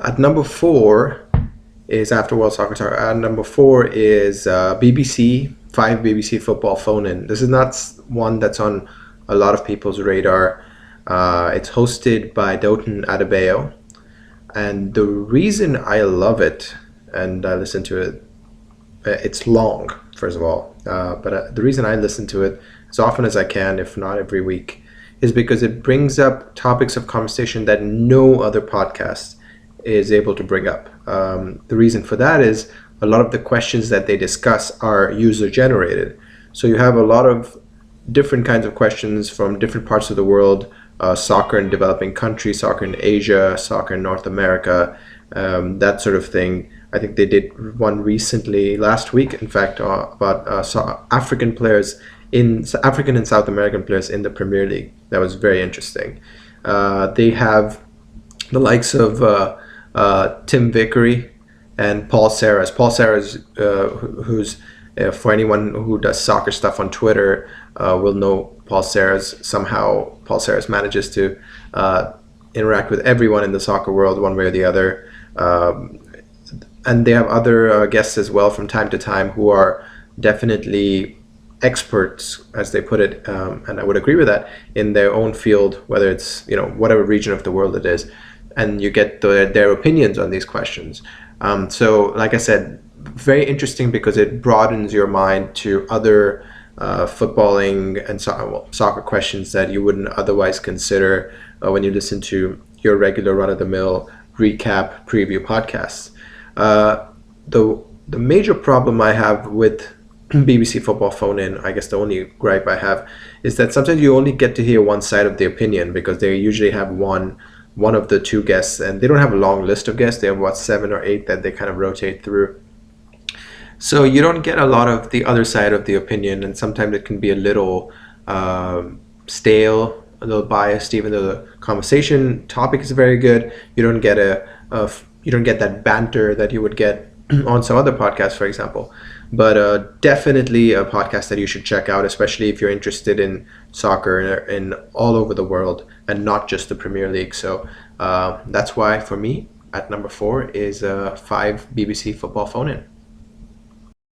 At number four is after World Soccer Star. At number four is BBC, five BBC football phone in. This is not one that's on a lot of people's radar. It's hosted by Doughton Adebayo. And the reason I love it and I listen to it, it's long, first of all. But the reason I listen to it as often as I can, if not every week, is because it brings up topics of conversation that no other podcast is able to bring up. The reason for that is a lot of the questions that they discuss are user generated. So you have a lot of different kinds of questions from different parts of the world, soccer in developing countries, soccer in Asia, soccer in North America, that sort of thing. I think they did one recently, last week, in fact, about African players African and South American players in the Premier League. That was very interesting. They have the likes of Tim Vickery and Paul Sarras. Paul Sarras, who's for anyone who does soccer stuff on Twitter, will know Paul Sarras. Somehow, Paul Sarras manages to interact with everyone in the soccer world, one way or the other. And they have other guests as well from time to time who are definitely experts, as they put it, and I would agree with that, in their own field, whether it's whatever region of the world it is, and you get their opinions on these questions. So, like I said, very interesting because it broadens your mind to other footballing and soccer questions that you wouldn't otherwise consider when you listen to your regular run-of-the-mill recap preview podcasts. The major problem I have with BBC Football Phone In, I guess the only gripe I have, is that sometimes you only get to hear one side of the opinion because they usually have one of the two guests, and they don't have a long list of guests. They have what, 7 or 8 that they kind of rotate through. So you don't get a lot of the other side of the opinion, and sometimes it can be a little stale, a little biased, even though the conversation topic is very good. You don't get you don't get that banter that you would get on some other podcasts, for example. But definitely a podcast that you should check out, especially if you're interested in soccer in all over the world and not just the Premier League. So that's why, for me, at number 4 is 5 BBC Football Phone In.